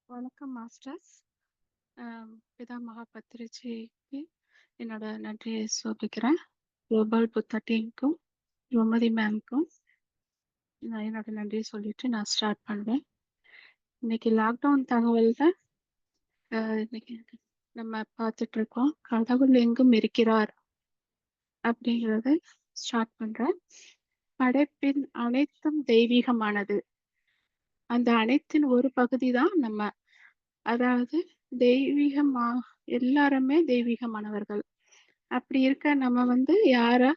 வணக்கம் மாஸ்டர்ஸ். பிதாமகா பத்திரிஜிக்கு என்னோட நன்றியை சொல்லிக்கிறேன். குளோபல் புத்தா டீமுக்கும், கோமதி மேம்க்கும் நான் என்னோட நன்றியை சொல்லிட்டு நான் ஸ்டார்ட் பண்ணுவேன். இன்னைக்கு லாக்டவுன் தகவல்ல இன்னைக்கு நம்ம பார்த்துட்டு இருக்கோம். கடவுள் எங்கும் இருக்கிறார் அப்படிங்கிறத ஸ்டார்ட் பண்றேன். படைப்பின் அனைத்தும் தெய்வீகமானது. அந்த அனைத்தின் ஒரு பகுதி தான் நம்ம. அதாவது தெய்வீகமா எல்லாருமே தெய்வீகமானவர்கள். அப்படி இருக்க நம்ம யார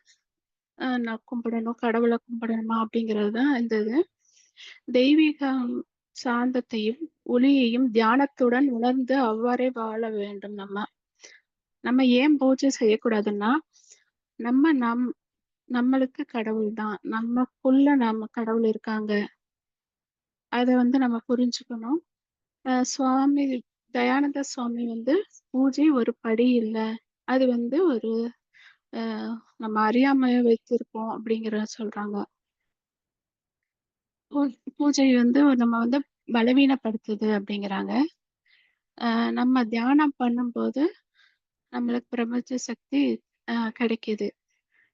நான் கும்பிடணும், கடவுள கும்பிடணுமா அப்படிங்கிறது தான் இந்த இது. தெய்வீகம் சாந்தத்தையும், ஒளியையும் தியானத்துடன் உணர்ந்து அவ்வாறே வாழ வேண்டும் நம்ம. நம்ம ஏன் பூஜை செய்யக்கூடாதுன்னா, நம்ம நம் நம்மளுக்கு கடவுள் தான். நமக்குள்ள நம்ம கடவுள் இருக்காங்க. அத நம்ம புரிஞ்சுக்கணும். சுவாமி தயானந்த சுவாமி பூஜை ஒரு படி இல்ல. அது ஒரு அ நம்ம அறியாமைய வைத்திருக்கோம் அப்படிங்கிறத சொல்றாங்க. பூ பூஜை நம்ம பலவீனப்படுத்துது அப்படிங்கிறாங்க. நம்ம தியானம் பண்ணும்போது நம்மளுக்கு பிரபஞ்ச சக்தி கிடைக்குது.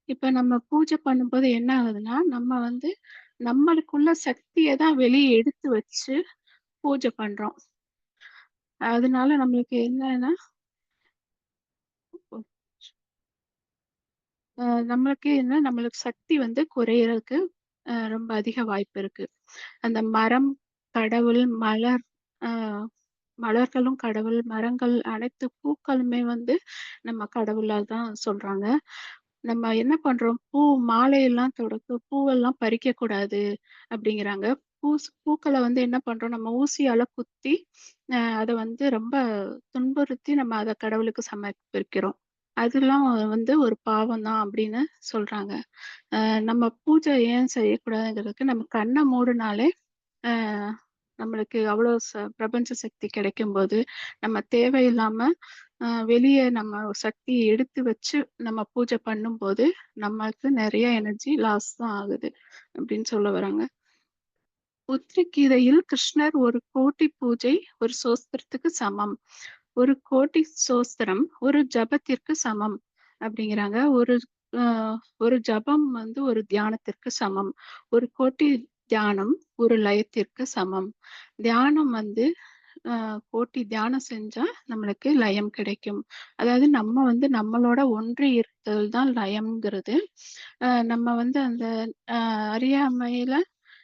இப்ப நம்ம பூஜை பண்ணும்போது என்ன ஆகுதுன்னா, நம்ம நம்மளுக்குள்ள சக்திய தான் வெளிய எடுத்து வச்சு பூஜை பண்றோம். அதனால நம்மளுக்கு என்னன்னா நம்மளுக்கு நம்மளுக்கு சக்தி குறையறதுக்கு ரொம்ப அதிக வாய்ப்பு இருக்கு. அந்த மரம், கடவுள், மலர் அ மலர்களும் கடவுள், மரங்கள் அனைத்து பூக்களுமே நம்ம கடவுளா தான் சொல்றாங்க. நம்ம என்ன பண்றோம், மாலையெல்லாம் தொடுத்து பூவெல்லாம் பறிக்கக்கூடாது அப்படிங்கிறாங்க. பூக்கள என்ன பண்றோம், நம்ம ஊசியால குத்தி, அத ரொம்ப துன்புறுத்தி நம்ம அத கடவுளுக்கு சமர்ப்பிக்கிறோம். அதெல்லாம் ஒரு பாவம் தான் அப்படின்னு சொல்றாங்க. நம்ம பூஜை ஏன் செய்யக்கூடாதுங்கிறதுக்கு, நம்ம கண்ண மூடுனாலே அ நம்மளுக்கு அவ்வளோ பிரபஞ்ச சக்தி கிடைக்கும்போது, நம்ம தேவையில்லாம வெளிய நம்ம சக்திய எடுத்து வச்சு நம்ம பூஜை பண்ணும்போது, நமக்கு நெறைய எனர்ஜி லாஸ் தான் ஆகுது அப்படின்னு சொல்ல வராங்க. உத்திரகீதையில் கிருஷ்ணர் ஒரு கோட்டி பூஜை ஒரு சோஸ்திரத்துக்கு சமம். ஒரு கோட்டி சோஸ்திரம் ஒரு ஜபத்திற்கு சமம் அப்படிங்கிறாங்க. அ ஒரு ஜபம் ஒரு தியானத்திற்கு சமம். ஒரு கோட்டி தியானம் ஒரு லயத்திற்கு சமம். தியானம் அ கோட்டி தியானம் செஞ்சா நம்மளுக்கு லயம் கிடைக்கும். அதாவது நம்ம நம்மளோட ஒன்றி இருத்தல் தான் லயம்ங்கிறது. நம்ம அந்த அ அறியாமையில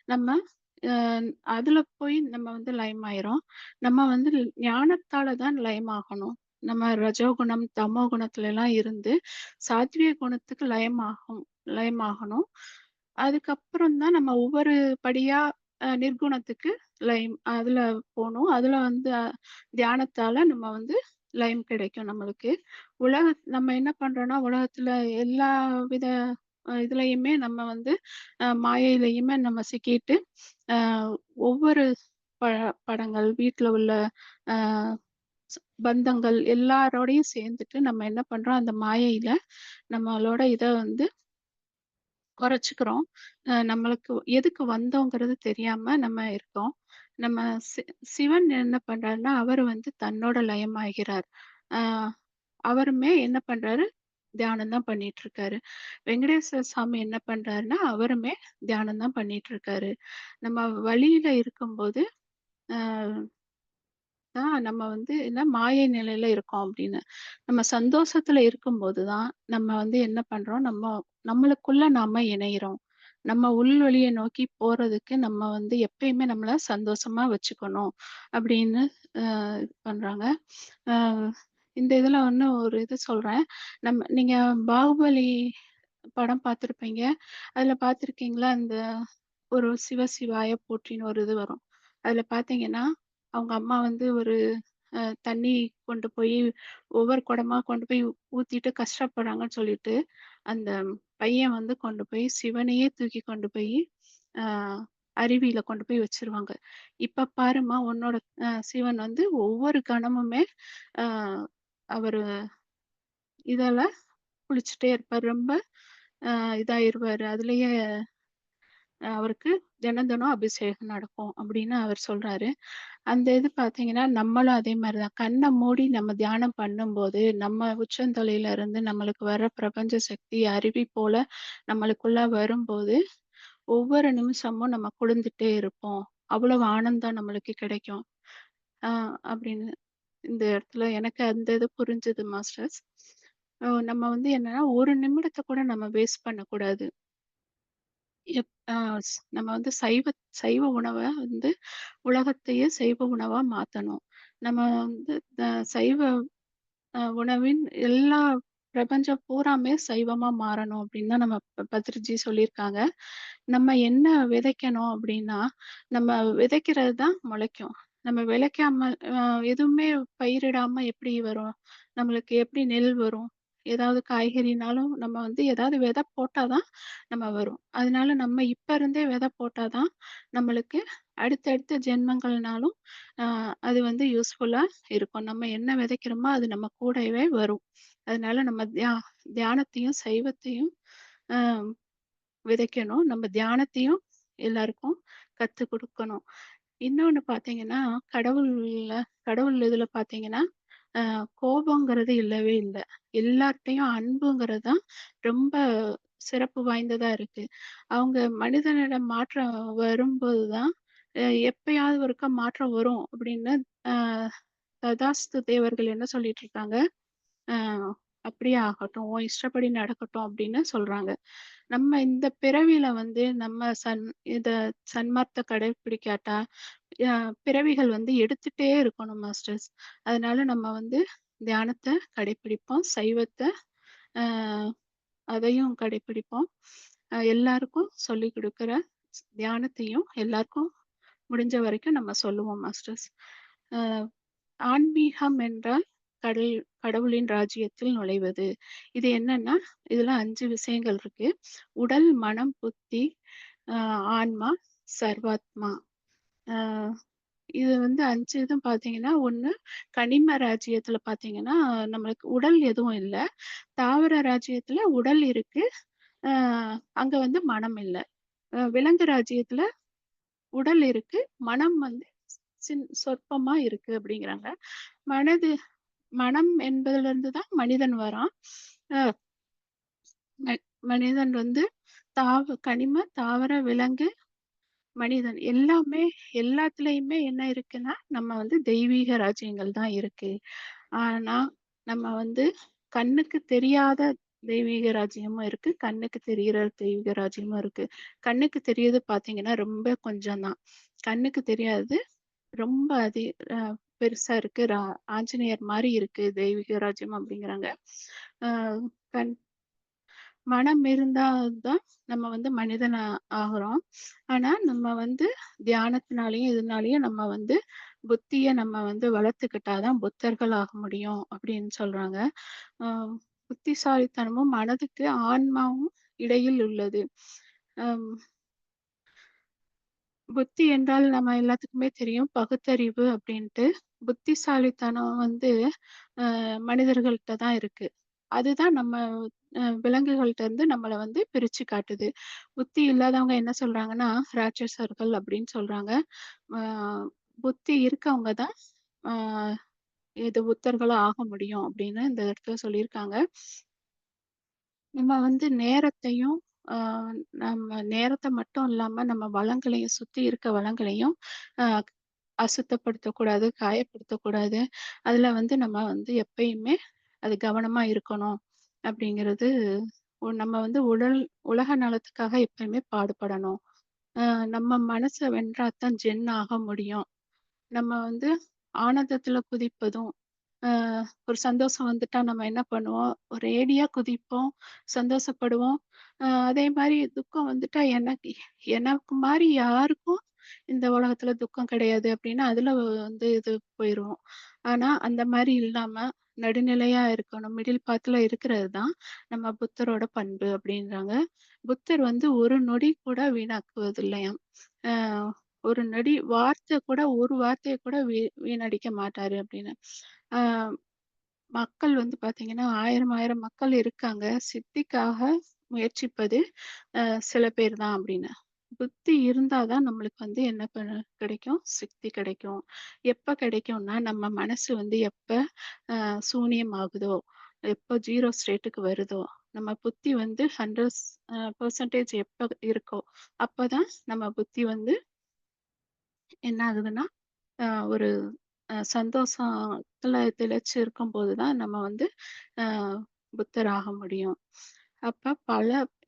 நம்ம அ அதுல போய் நம்ம லயமாயிர்றோம். நம்ம ஞானத்தால தான் லயமாகணும். நம்ம ரஜோகுணம், தமோ குணத்துலலாம் இருந்து சாத்விய குணத்துக்கு லயமாகணும். அதுக்கப்புறம் தான் நம்ம ஒவ்வொரு படியா நிர்குணத்துக்கு அதுல போணும். அதுல தியானத்தால நம்ம லயம் கிடைக்கும் நம்மளுக்கு. நம்ம என்ன பண்றோம்னா, உலகத்துல எல்லா வித இதுலயுமே நம்ம மாயையிலயுமே நம்ம சிக்கிட்டு, அ ஒவ்வொரு ப படங்கள், வீட்ல உள்ள அ ஸ் பந்தங்கள் எல்லாரோடையும் சேர்ந்துட்டு நம்ம என்ன பண்றோம், அந்த மாயையில நம்மளோட இத குறைச்சுக்கிறோம். நம்மளுக்கு எதுக்கு வந்தோங்கிறது தெரியாம நம்ம இருக்கோம். நம்ம சி சிவன் என்ன பண்றாருன்னா, அவரு தன்னோட லயமாகிறார். அ அவருமே என்ன பண்றாரு, தியானம் தான் பண்ணிட்டு இருக்காரு. வெங்கடேஸ்வர சாமி என்ன பண்றாருன்னா, அவருமே தியானம் தான் பண்ணிட்டு இருக்காரு. நம்ம வழியில இருக்கும்போது, அ தான் நம்ம என்ன மாயை நிலையில இருக்கோம் அப்படின்னு. நம்ம சந்தோஷத்துல இருக்கும்போது தான், நம்ம என்ன பண்றோம், நம்மளுக்குள்ள நாம இணையிறோம். நம்ம உள்வழிய நோக்கி போறதுக்கு நம்ம எப்பயுமே நம்மள சந்தோஷமா வச்சுக்கணும் அப்படின்னு அ பண்றாங்க. அ இந்த இதுல ஒரு இது சொல்றேன். நீங்க பாகுபலி படம் பார்த்திருப்பீங்க. அதுல பார்த்திருக்கீங்களா? ஒரு சிவ சிவாய போற்றின்னு ஒரு இது வரும். அதுல பார்த்தீங்கன்னா, அவங்க அம்மா ஒரு தண்ணி கொண்டு போய் ஒவ்வொரு குடமா கொண்டு போய் ஊத்திட்டு கஷ்டப்படுறாங்கன்னு சொல்லிட்டு, அந்த பையன் கொண்டு போய் சிவனையே தூக்கி கொண்டு போய் அ அருவியில கொண்டு போய் வச்சுருவாங்க. இப்ப பாரும்மா உன்னோட சிவன் ஒவ்வொரு கணமுமே அ அவரு இதால குளிச்சுட்டே இருப்பாரு. ரொம்ப இதாயிருவாரு. அதுலயே அவருக்கு தினம் தினம் அபிஷேகம் நடக்கும் அப்படின்னு அவர் சொல்றாரு. அந்த இது பார்த்தீங்கன்னா, நம்மளும் அதே மாரி தான். கண்ண மூடி நம்ம தியானம் பண்ணும்போது, நம்ம உச்சந்தலையில இருந்து நம்மளுக்கு வர பிரபஞ்ச சக்தி அருவி போல நம்மளுக்குள்ள வரும்போது, ஒவ்வொரு நிமிஷமும் நம்ம குளிர்ந்துட்டே இருப்போம். அவ்வளவு ஆனந்தம் நம்மளுக்கு கிடைக்கும். ஆ அப்படின்னு இந்த இடத்துல எனக்கு அந்த இது புரிஞ்சது மாஸ்டர்ஸ். நம்ம வந்து என்னன்னா, ஒரு நிமிடத்த கூட நம்ம வேஸ்ட் பண்ணக்கூடாது. எப் ஆ ஸ் நம்ம வந்து சைவ உணவ வந்து உலகத்தையே சைவ உணவா மாத்தணும். நம்ம வந்து சைவ உணவின் எல்லா பிரபஞ்சம் பூராமே சைவமா மாறணும் அப்படின்னு தான் நம்ம பத்ரிஜி சொல்லியிருக்காங்க. நம்ம என்ன விதைக்கணும் அப்படின்னா, நம்ம விதைக்கிறது தான் முளைக்கும். நம்ம விளைக்காம எதுவுமே பயிரிடாம எப்படி வரும்? நம்மளுக்கு எப்படி நெல் வரும்? ஏதாவது காய்கறினாலும் நம்ம வந்து ஏதாவது விதை போட்டா தான் நம்ம வரும். அதனால நம்ம இப்ப இருந்தே விதை போட்டா தான் நம்மளுக்கு அடுத்தடுத்த ஜென்மங்கள்னாலும் அ அது வந்து யூஸ்ஃபுல்லா இருக்கும். நம்ம என்ன விதைக்கிறோமோ அது நம்ம கூடவே வரும். அதனால நம்ம தியானத்தையும், சைவத்தையும் அ விதைக்கணும். நம்ம தியானத்தையும் எல்லாருக்கும் கத்துக் குடுக்கணும். இன்னொன்னு பார்த்தீங்கன்னா, கடவுள் இதுல பார்த்தீங்கன்னா, கோபங்கிறது இல்லவே இல்ல. எல்லார்ட்டயும் அன்புங்கிறது தான் ரொம்ப சிறப்பு வாய்ந்ததா இருக்கு. அவங்க மனிதனிடம் மாற்றம் வரும்போது தான், எப்பயாவது ஒருக்கா மாற்றம் வரும் அப்படின்னு அ ததாஸ்து தேவர்கள் என்ன சொல்லிட்டு இருக்காங்க, "அ அப்படியே ஆகட்டும். உன் இஷ்டப்படி நடக்கட்டும்" அப்படின்னு சொல்றாங்க. நம்ம இந்த பிறவியில வந்து நம்ம இத சன்மார்த்த கடைப்பிடிக்காட்டா, அ பிறவிகள் வந்து எடுத்துட்டே இருக்கணும் மாஸ்டர்ஸ். அதனால நம்ம வந்து தியானத்த கடைப்பிடிப்போம். சைவத்த அ அதையும் கடைப்பிடிப்போம். எல்லாருக்கும் சொல்லிக் குடுக்குற தியானத்தையும் எல்லாருக்கும் முடிஞ்ச வரைக்கும் நம்ம சொல்லுவோம் மாஸ்டர்ஸ். அ ஆன்மீகம் என்றால் கடல் கடவுளின் ராஜ்யத்தில் நுழைவது. இது என்னன்னா, இதுல 5 விஷயங்கள் இருக்கு. உடல், மனம், புத்தி, அ ஆன்மா, சர்வாத்மா. அ இது வந்து 5 இதும் பார்த்தீங்கன்னா, ஒண்ணு கனிம ராஜ்யத்துல பார்த்தீங்கன்னா, நம்மளுக்கு உடல் எதுவும் இல்ல. தாவர ராஜ்யத்துல உடல் இருக்கு. அ அங்க வந்து மனம் இல்ல. விலங்கு ராஜ்யத்துல உடல் இருக்கு. மனம் வந்து சொற்பமா இருக்கு அப்படிங்கிறாங்க. மனது மனம் என்பதிலிருந்து தான் மனிதன் வரான். அ ம மனிதன் வந்து கனிம, தாவர, விலங்கு, மனிதன் எல்லாத்துலயுமே என்ன இருக்குன்னா, நம்ம வந்து தெய்வீக ராஜ்யங்கள் தான் இருக்கு. ஆனா, நம்ம வந்து கண்ணுக்கு தெரியாத தெய்வீக ராஜ்யமும் இருக்கு. கண்ணுக்கு தெரியிற தெய்வீக ராஜ்யமும் இருக்கு. கண்ணுக்கு தெரியிறது பார்த்தீங்கன்னா, ரொம்ப கொஞ்சம் தான். கண்ணுக்கு தெரியாதது ரொம்ப அ பெருசா இருக்கு. ஆஞ்சநேயர் மாரி இருக்கு தெய்வீக ராஜ்யம் அப்படிங்கிறாங்க. அ கண் மனம் இருந்தா தான் நம்ம வந்து மனிதன் ஆகுறோம். ஆனா, நம்ம வந்து தியானத்தினாலயும், இதனாலயும் நம்ம வந்து புத்திய நம்ம வந்து வளர்த்துக்கிட்டா தான் புத்தர்கள் ஆக முடியும் அப்படின்னு சொல்றாங்க. அ புத்திசாலித்தனமும் மனதுக்கு ஆன்மாவும் இடையில் உள்ளது. அம் புத்தி என்றால் நம்ம எல்லாத்துக்குமே தெரியும் பகுத்தறிவு அப்படின்ட்டு. புத்திசாலித்தனம் வந்து மனிதர்கள்ட்ட தான் இருக்கு. அதுதான் நம்ம விலங்குகள்ட்ட இருந்து நம்மள வந்து பிரிச்சு காட்டுது. புத்தி இல்லாதவங்க என்ன சொல்றாங்கன்னா, ராட்சசர்கள் அப்படின்னு சொல்றாங்க. ஆ புத்தி இருக்கவங்க தான் ஆ இது புத்தர்களா ஆக முடியும் அப்படின்னு இந்த இடத்துல சொல்லியிருக்காங்க. நம்ம வந்து நேரத்தையும் ஆ நம்ம நேரத்த மட்டும் இல்லாம நம்ம வளங்களையும் சுத்தி இருக்க வளங்களையும் அ அசுத்தப்படுத்தக்கூடாது, காயப்படுத்தக்கூடாது. அதுல வந்து நம்ம வந்து எப்பயுமே அது கவனமா இருக்கணும் அப்படிங்கிறது, நம்ம வந்து உலக நலத்துக்காக எப்பயுமே பாடுபடணும். அ நம்ம மனச வென்றா தான் ஜென் ஆக முடியும். நம்ம வந்து ஆனந்தத்துல குதிப்பதும், அ ஒரு சந்தோஷம் வந்துட்டா நம்ம என்ன பண்ணுவோம்? ஒரேடியா குதிப்போம், சந்தோஷப்படுவோம். அதே மாரி துக்கம் வந்துட்டா எனக்கு மாரி யாருக்கும் இந்த உலகத்துல துக்கம் கிடையாது அப்டின்னு அதுல வந்து இது போயிருவோம். ஆனா அந்த மாரி இல்லாம நடுநிலையா இருக்கணும். மிடில் பாத்ல இருக்கிறது தான் நம்ம புத்தரோட பண்பு அப்டின்றாங்க. புத்தர் வந்து ஒரு நொடி கூட வீணாக்குவதில்லையாம். அ ஒரு நொடி ஒரு வார்த்தைய கூட வீணடிக்க மாட்டாரு அப்படின்னு. ஆ மக்கள் வந்து பார்த்தீங்கன்னா, 1000 1000 மக்கள் இருக்காங்க. சித்திக்காக முயற்சிப்பது சில பேர் தான் அப்படின்னு. புத்தி இருந்தா தான் நம்மளுக்கு வந்து என்ன கிடைக்கும்? சக்தி கிடைக்கும். எப்ப கிடைக்கும்னா, நம்ம மனசு வந்து எப்ப சூனியம் ஆகுதோ, எப்ப 0 ஸ்டேட்டுக்கு வருதோ, நம்ம புத்தி வந்து 100 பெர்சன்டேஜ் எப்ப இருக்கோ, அப்பதான் நம்ம புத்தி வந்து என்ன ஆகுதுன்னா, ஒரு சந்தோஷத்துல திளைச்சு இருக்கும்போது தான் நம்ம வந்து அ புத்தர் ஆக முடியும். அப்ப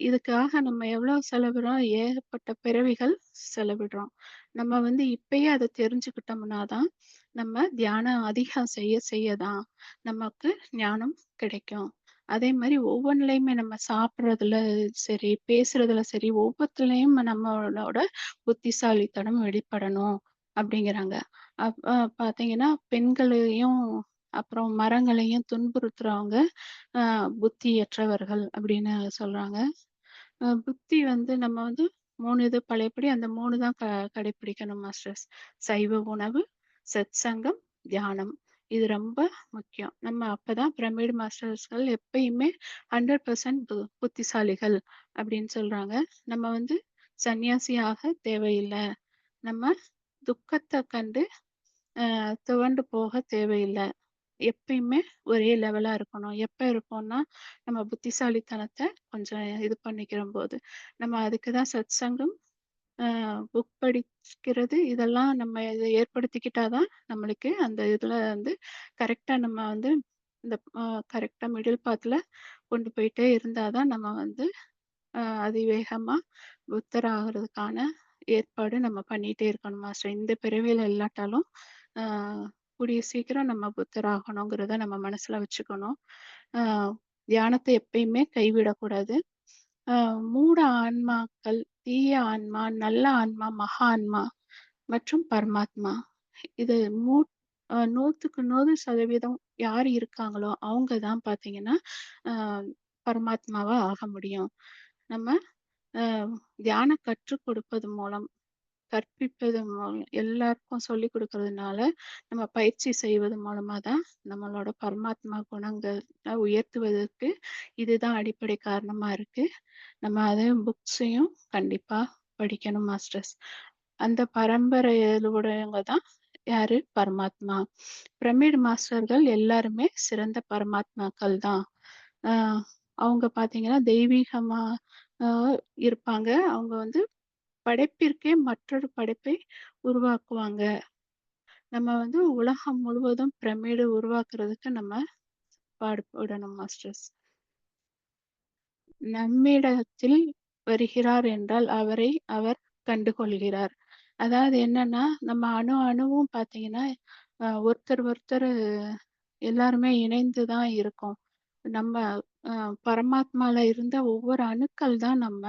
இதுக்காக நம்ம எவ்வளோ செலவிடுறோம், ஏகப்பட்ட பிறவிகள் செலவிடுறோம். நம்ம வந்து இப்பயே அத தெரிஞ்சுக்கிட்டோம்னா தான், நம்ம தியானம் அதிகம் செய்ய செய்ய தான் நமக்கு ஞானம் கிடைக்கும். அதே மாரி ஒவ்வொன்லயுமே நம்ம சாப்பிடுறதுல சரி, பேசுறதுல சரி, ஒவ்வொத்துலயும் நம்மளோட புத்திசாலித்தனம் வெளிப்படணும் அப்படிங்கிறாங்க. பார்த்தீங்கன்னா, பெண்களையும், அப்புறம் மரங்களையும் துன்புறுத்துறவங்க அ புத்தியற்றவர்கள் அப்படின்னு சொல்றாங்க. புத்தி வந்து நம்ம வந்து 3 இது பழையபடி அந்த 3 தான் கடைப்பிடிக்கணும் மாஸ்டர்ஸ். சைவ உணவு, சத்சங்கம், தியானம். இது ரொம்ப முக்கியம். நம்ம அப்பதான் பிரமிடு மாஸ்டர்ஸ்கள் எப்பயுமே 100% புத்திசாலிகள் அப்படின்னு சொல்றாங்க. நம்ம வந்து சன்னியாசி ஆக தேவையில்ல. நம்ம துக்கத்த கண்டு துவண்டு போக தேவையில்ல. எப்பயுமே ஒரே லெவலா இருக்கணும். எப்ப இருப்போம்னா, நம்ம புத்திசாலித்தனத்த கொஞ்சம் இது பண்ணிக்கிறம்போது. நம்ம அதுக்கு தான் சத்சங்கம், புக் படிக்கிறது இதெல்லாம் நம்ம இத ஏற்படுத்திக்கிட்டா தான் நம்மளுக்கு அந்த இதுல வந்து கரெக்ட்டா நம்ம வந்து இந்த கரெக்ட்டா மிடில் பாத்ல கொண்டு போயிட்டே இருந்தா தான் நம்ம வந்து அதிவேகமா புத்தர் ஆகுறதுக்கான ஏற்பாடு நம்ம பண்ணிட்டே இருக்கணும் மாஸ்டர். இந்த பிறவியில இல்லாட்டாலும், ஆ கூடிய சீக்கிரம் நம்ம புத்தர் ஆகணுங்கிறத நம்ம மனசுல வச்சுக்கணும். ஆ தியானத்த எப்பயுமே கைவிடக்கூடாது. ஆ மூட ஆன்மாக்கள், தீய ஆன்மா, நல்ல ஆன்மா, மகா ஆன்மா மற்றும் பரமாத்மா. இது மூ 100க்கு 100% யார் இருக்காங்களோ, அவங்க தான் பார்த்தீங்கன்னா, ஆ பரமாத்மாவா ஆக முடியும். நம்ம அ தியானம் கற்றுக் கொடுப்பது மூலம், கற்பிப்பது மூலம், எல்லாருக்கும் சொல்லிக் குடுக்கறதுனால, நம்ம பயிற்சி செய்வது மூலமா தான் நம்மளோட பரமாத்மா குணங்கள உயர்த்துவதற்கு இதுதான் அடிப்படை காரணமா இருக்கு. நம்ம அதையும் புக்ஸையும் கண்டிப்பா படிக்கணும் மாஸ்டர்ஸ். அந்த பரம்பரையிலுடையவங்க தான் யாரு? பரமாத்மா. பிரமிட் மாஸ்டர்கள் எல்லாருமே சிறந்த பரமாத்மாக்கள் தான். அ அவங்க பார்த்தீங்கன்னா, தெய்வீகமா அ இருப்பாங்க. அவங்க வந்து படைப்பிற்கே மற்றொரு படைப்பை உருவாக்குவாங்க. நம்ம வந்து உலகம் முழுவதும் பிரமிடு உருவாக்குறதுக்கு நம்ம பாடுபடணும் மாஸ்டர்ஸ். நம்மிடத்தில் வருகிறார் என்றால் அவரை அவர் கண்டுகொள்கிறார். அதாவது என்னன்னா, நம்ம அணுவும் பார்த்தீங்கன்னா, ஒருத்தர் ஒருத்தர் எல்லாருமே இணைந்து தான் இருக்கோம். நம்ம அ பரமாத்மால இருந்த ஒவ்வொரு அணுக்கள் தான் நம்ம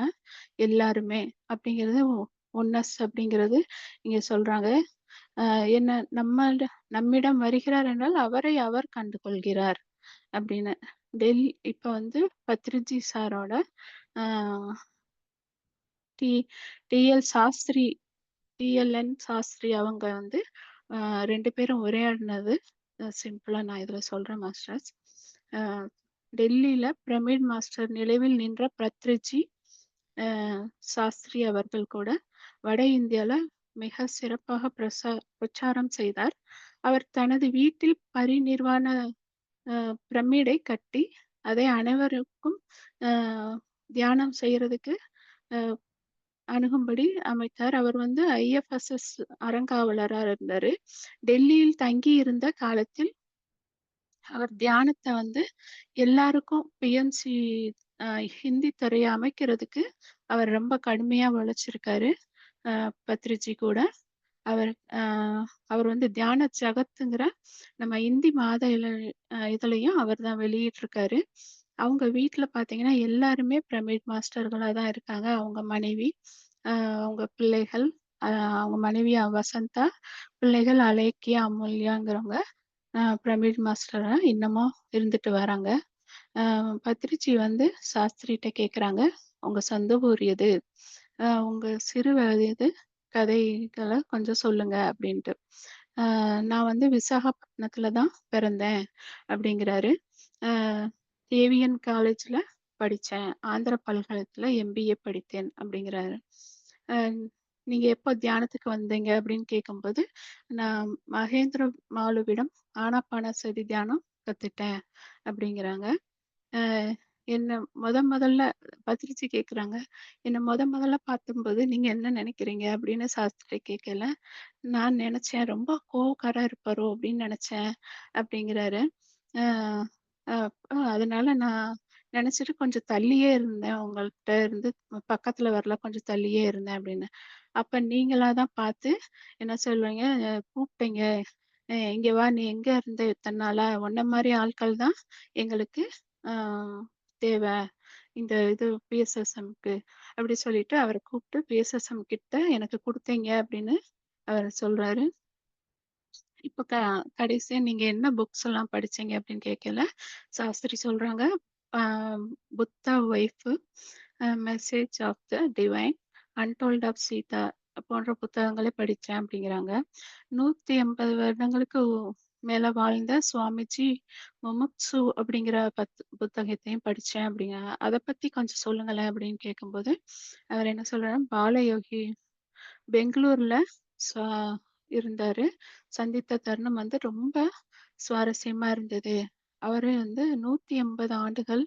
எல்லாருமே அப்படிங்கிறது ஒன்னஸ் அப்படிங்கிறது இங்க சொல்றாங்க. அ என்ன நம்மிடம் வருகிறார் என்றால் அவரை அவர் கண்டுகொள்கிறார் அப்படின்னு. டெல் இப்ப வந்து பத்ரிஜி சாரோட அ டி டிஎல் சாஸ்திரி டிஎல்என் சாஸ்திரி அவங்க வந்து 2 பேரும் உரையாடினது சிம்பிளா நான் இதுல சொல்றேன் மாஸ்டர்ஸ். அ டெல்லியில பிரமிட் மாஸ்டர் நினைவில் நின்ற பத்ரிஜி அ சாஸ்திரி அவர்கள் கூட வட இந்தியால மிக சிறப்பாக பிரச்சாரம் செய்தார். அவர் தனது வீட்டில் பரிநிர்வாண பிரமிடை கட்டி, அதை அனைவருக்கும் அ தியானம் செய்றதுக்கு அ அணுகும்படி அமைத்தார். அவர் வந்து ஐஎஃப்எஸ்எஸ் அறங்காவலரா இருந்தாரு. டெல்லியில் தங்கியிருந்த காலத்தில் அவர் தியானத்த வந்து எல்லாருக்கும் பிஎம்சி அ ஹிந்தி துறைய அமைக்கிறதுக்கு அவர் ரொம்ப கடுமையா உழைச்சிருக்காரு. அ பத்ரிஜி கூட. அவர் அ அவர் வந்து தியான ஜகத்துங்கிற நம்ம இந்தி மாத இதழையும் அவர் தான் வெளியிட்டிருக்காரு. அவங்க வீட்ல பார்த்தீங்கன்னா, எல்லாருமே பிரமிட் மாஸ்டர்களா தான் இருக்காங்க. அவங்க மனைவி, அவங்க பிள்ளைகள், அ அவங்க மனைவி வசந்தா, பிள்ளைகள் அலேக்கியா, அமுல்யாங்கிறவங்க பிரமிட் மாஸ்டரா இன்னமும் இருந்துட்டு வராங்க. பத்ரிஜி வந்து சாஸ்திரிட்ட கேட்குறாங்க, "உங்க சொந்த ஊர் எது? உங்க சிறு வயது கதைகள கொஞ்சம் சொல்லுங்க" அப்படின்ட்டு. நான் வந்து விசாகப்பட்டினத்தில தான் பிறந்தேன்" அப்படிங்கிறாரு. "அ ஏவிஎன் காலேஜ்ல படிச்சேன். ஆந்திர பல்கலைக்கழகத்தில எம்பிஏ படித்தேன்" அப்படிங்கிறாரு. அ "நீங்க எப்போ தியானத்துக்கு வந்தீங்க?" அப்படின்னு கேட்கும்போது, "நான் மகேந்திர மாலுவிடம் ஆனாபானசதி தியானம் கத்துட்டேன்." அப்படிங்கிறாங்க. அ என்ன மொதல்ல பத்திரிச்சு கேட்குறாங்க. "என்ன மொதல்ல பார்த்தம்போது நீங்க என்ன நெனைக்கிறீங்க?" அப்படின்னு சாஸ்திரி கேட்கல. "நான் நெனச்சேன், ரொம்ப கோவக்காரரா இருப்பாரோ அப்படின்னு நெனச்சேன்." அப்படிங்கிறாரு. அ அ அதனால நான் நெனச்சுட்டு கொஞ்சம் தள்ளியே இருந்தேன். உங்கள்ட்ட இருந்து பக்கத்துல வரல, கொஞ்சம் தள்ளியே இருந்தேன் அப்படின்னு. அப்ப நீங்களா தான் பார்த்து என்ன சொல்றீங்க, கூப்ட்டீங்க. "இங்க வா! நீ எங்க இருந்த இத்தன நாளா? உன்ன மாரி ஆட்கள் தான் எங்களுக்கு ஆ தேவ. இந்த இது பிஎஸ்எஸ்எம்க்கு." அப்படி சொல்லிட்டு அவர கூப்ட்டு பிஎஸ்எஸ்எம் கிட்ட எனக்கு குடுத்தீங்க அப்படின்னு அவரு சொல்றாரு. இப்ப கடைசியா நீங்க என்ன புக்ஸ் எல்லாம் படிச்சீங்க அப்படின்னு கேட்கல, சாஸ்திரி சொல்றாங்க, a Buddha wife, message of the divine, untold of Sita போன்ற புத்தகங்களை படிச்சேன் அப்படிங்கிறாங்க. 180 வருடங்களுக்கு மேல வாழ்ந்த சுவாமிஜி முமுட்சு அப்படிங்கிற புத்தகத்தையும் படிச்சேன் அப்படிங்கிறாங்க. அத பத்தி கொஞ்சம் சொல்லுங்களேன் அப்படின்னு கேட்கும்போது, அவர் என்ன சொல்றாரு, பாலயோகி பெங்களூர்ல ச இருந்தாரு. சந்தித்த தருணம் வந்து ரொம்ப சுவாரஸ்யமா இருந்தது. அவரு வந்து 180 ஆண்டுகள்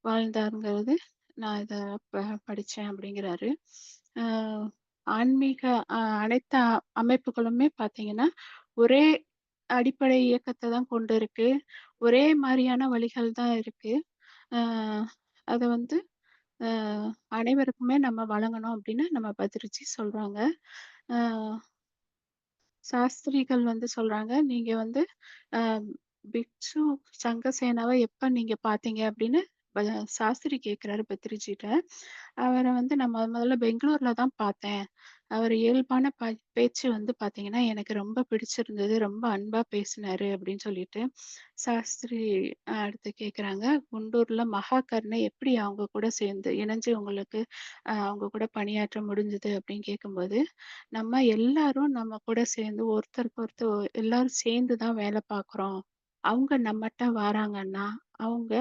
வாழ்ந்தாருங்கிறது நான் இத படிச்சேன் அப்படிங்கிறாரு. அ ஆன்மீக அனைத்து அமைப்புகளுமே பார்த்தீங்கன்னா, ஒரே அடிப்படை இயக்கத்த தான் கொண்டு இருக்கு. ஒரே மாரியான வழிகள் தான் இருக்கு. அ அத வந்து அ அனைவருக்குமே நம்ம வழங்கணும் அப்படின்னு நம்ம பதிரிச்சு சொல்றாங்க. அ சாஸ்திரிகள் வந்து சொல்றாங்க, "நீங்க வந்து அ பிக்ஷு சங்கசேனாவ எப்ப நீங்க பார்த்தீங்க?" அப்படின்னு ப சாஸ்திரி கேட்கிறாரு பத்ரிஜிட்ட. அவர வந்து நான் முதல்ல பெங்களூர்ல தான் பார்த்தேன். அவர் இயல்பான பேச்சு வந்து பார்த்தீங்கன்னா, எனக்கு ரொம்ப பிடிச்சிருந்தது. ரொம்ப அன்பா பேசினாரு அப்படின்னு சொல்லிட்டு, சாஸ்திரி அடுத்து கேட்குறாங்க, "குண்டூர்ல மகாகர்ணை எப்படி அவங்க கூட சேர்ந்து இணைஞ்சு உங்களுக்கு அவங்க கூட பணியாற்ற முடிஞ்சது?" அப்படின்னு கேட்கும்போது, நம்ம எல்லாரும் நம்ம கூட சேர்ந்து ஒருத்தருக்கு ஒருத்தர் எல்லாரும் சேர்ந்து தான் வேலை பார்க்குறோம். அவங்க நம்மட்ட வாராங்கன்னா, அவங்க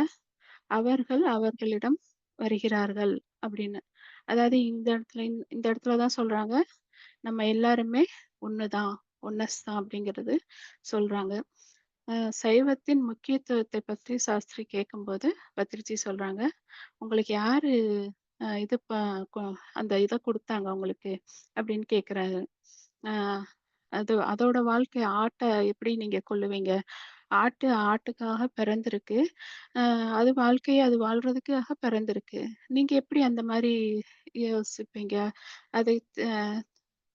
அவர்கள் அவர்களிடம் வருகிறார்கள் அப்படின்னு. அதாவது இந்த இடத்துல தான் சொல்றாங்க, நம்ம எல்லாருமே ஒண்ணுதான், ஒன்னஸ் தான் அப்படிங்கிறது சொல்றாங்க. சைவத்தின் முக்கியத்துவத்தை பற்றி சாஸ்திரி கேட்கும்போது, பத்ரிஜி சொல்றாங்க, "உங்களுக்கு யாரு இது கொ அந்த இத குடுத்தாங்க உங்களுக்கு?" அப்படின்னு கேட்கிறாரு. அ அதோட வாழ்க்கை ஆட்ட எப்படி நீங்க கொல்லுவீங்க? ஆட்டுக்காக பிறந்திருக்கு. அது வாழ்க்கைய அது வாழ்றதுக்காக பிறந்திருக்கு. நீங்க எப்படி அந்த மாரி யோசிப்பீங்க? அதை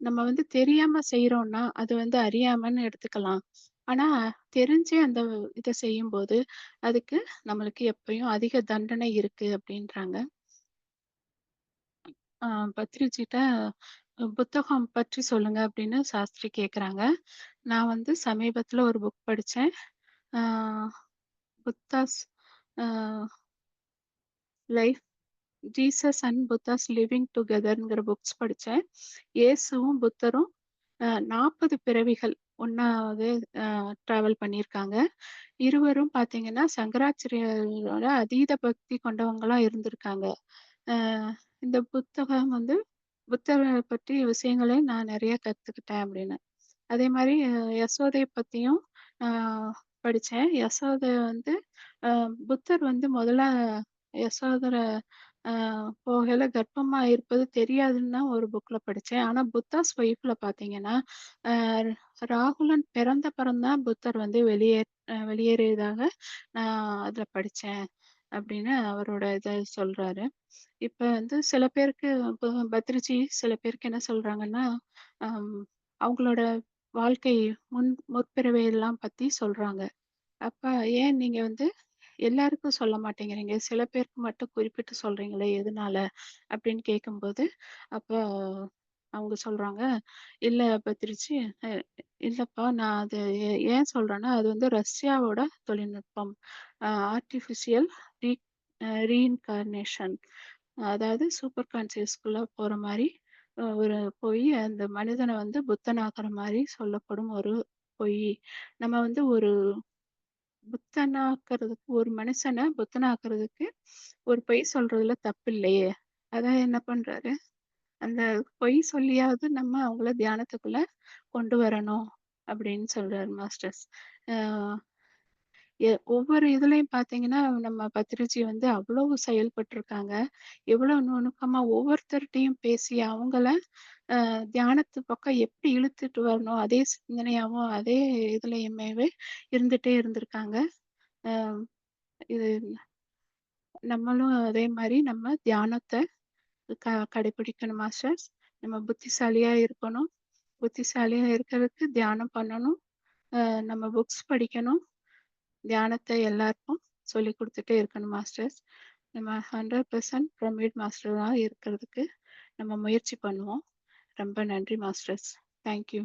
நம்ம வந்து தெரியாம செய்றோம்னா, அது வந்து அறியாமன்னு எடுத்துக்கலாம். ஆனா, தெரிஞ்சே அந்த இத செய்யும்போது, அதுக்கு நம்மளுக்கு எப்பயும் அதிக தண்டனை இருக்கு அப்டின்றாங்க. ஆ பத்ரிஜிட்ட புத்தகம் பற்றி சொல்லுங்க அப்டின்னு சாஸ்திரி கேட்குறாங்க. நான் வந்து சமீபத்தில ஒரு புக் படிச்சேன். A Buddha's a life Jesus and Buddha's living டுகெதர்ங்கிற புக்ஸ் படிச்சேன். இயேசுவும், புத்தரும் 40 பிறவிகள் ஒண்ணாவது ட்ராவல் பண்ணியிருக்காங்க. இருவரும் பார்த்தீங்கன்னா, சங்கராச்சாரியாரோட அதீத பக்தி கொண்டவங்களா இருந்திருக்காங்க. அ இந்த புத்தகம் வந்து புத்தர பற்றி விஷயங்களை நான் நெறைய கத்துக்கிட்டேன் அப்படின்னு. அதே மாரி யசோதைய பத்தியும் அ படிச்சேன். யசோத வந்து புத்தர் வந்து முதல்ல யசோதர அ போகையில கர்ப்பமா இருப்பது தெரியாதுன்னு தான் ஒரு புக்ல படிச்சேன். ஆனா புத்தாஸ் ஒய்ஃப்ல பார்த்தீங்கன்னா, அ ராகுலன் பிறந்தப்புறம் தான் புத்தர் வந்து வெளியேறியதாக நான் அதுல படிச்சேன். அப்படின்னு அவரோட இத சொல்றாரு. இப்ப வந்து சில பேருக்கு பத்ரிஜி சில பேருக்கு என்ன சொல்றாங்கன்னா, அம் அவங்களோட வாழ்க்கை முற்பிறவியெல்லாம் பத்தி சொல்றாங்க. அப்ப ஏன் நீங்க வந்து எல்லாருக்கும் சொல்ல மாட்டேங்கிறீங்க? சில பேருக்கு மட்டும் குறிப்பிட்டு சொல்றீங்களே எதனால? அப்படின்னு கேட்கும்போது, அப்ப அவங்க சொல்றாங்க, "இல்ல பத்ரிஜி, அ இல்லப்பா நான் அது ஏன் சொல்றேன்னா, அது வந்து ரஷ்யாவோட தொழில்நுட்பம். ஆர்ட்டிஃபிஷியல் ரீ ரீஇன்கார்னேஷன். அதாவது சூப்பர் கான்ஷியஸ்குள்ள போற மாரி, ஒரு பொய் அந்த மனிதன வந்து புத்தனாக்குற மாரி சொல்லப்படும் ஒரு பொய். நம்ம வந்து ஒரு புத்தனாக்குறதுக்கு ஒரு மனுஷன புத்தனாக்குறதுக்கு ஒரு பொய் சொல்றதுல தப்பில்லையே! அதான் என்ன பண்றாரு, அந்த பொய் சொல்லியாவது நம்ம அவங்கள தியானத்துக்குள்ள கொண்டு வரணும் அப்படின்னு சொல்றாரு மாஸ்டர்ஸ். அ ஒவ்வொரு இதுலயும் பார்த்தீங்கன்னா, நம்ம பத்ரிஜி வந்து அவ்வளவு செயல்பட்டுருக்காங்க. எவ்வளோ நுணுக்கமா ஒவ்வொருத்தர்ட்டயும் பேசி அவங்கள தியானத்து பக்கம் எப்படி இழுத்துட்டு வரணும், அதே சிந்தனையாவும், அதே இதுலயுமேவே இருந்துட்டே இருந்திருக்காங்க. அ இது நம்மளும் அதே மாரி நம்ம தியானத்த கடைப்பிடிக்கணும் மாஸ்டர்ஸ். நம்ம புத்திசாலியா இருக்கணும். புத்திசாலியா இருக்கிறதுக்கு தியானம் பண்ணணும். நம்ம புக்ஸ் படிக்கணும். தியானத்த எல்லாருக்கும் சொல்லிக் குடுத்துட்டே இருக்கணும் மாஸ்டர்ஸ். நம்ம 100% பிரமிட் மாஸ்டரா இருக்கிறதுக்கு நம்ம முயற்சி பண்ணுவோம். ரொம்ப நன்றி மாஸ்டர்ஸ். Thank you.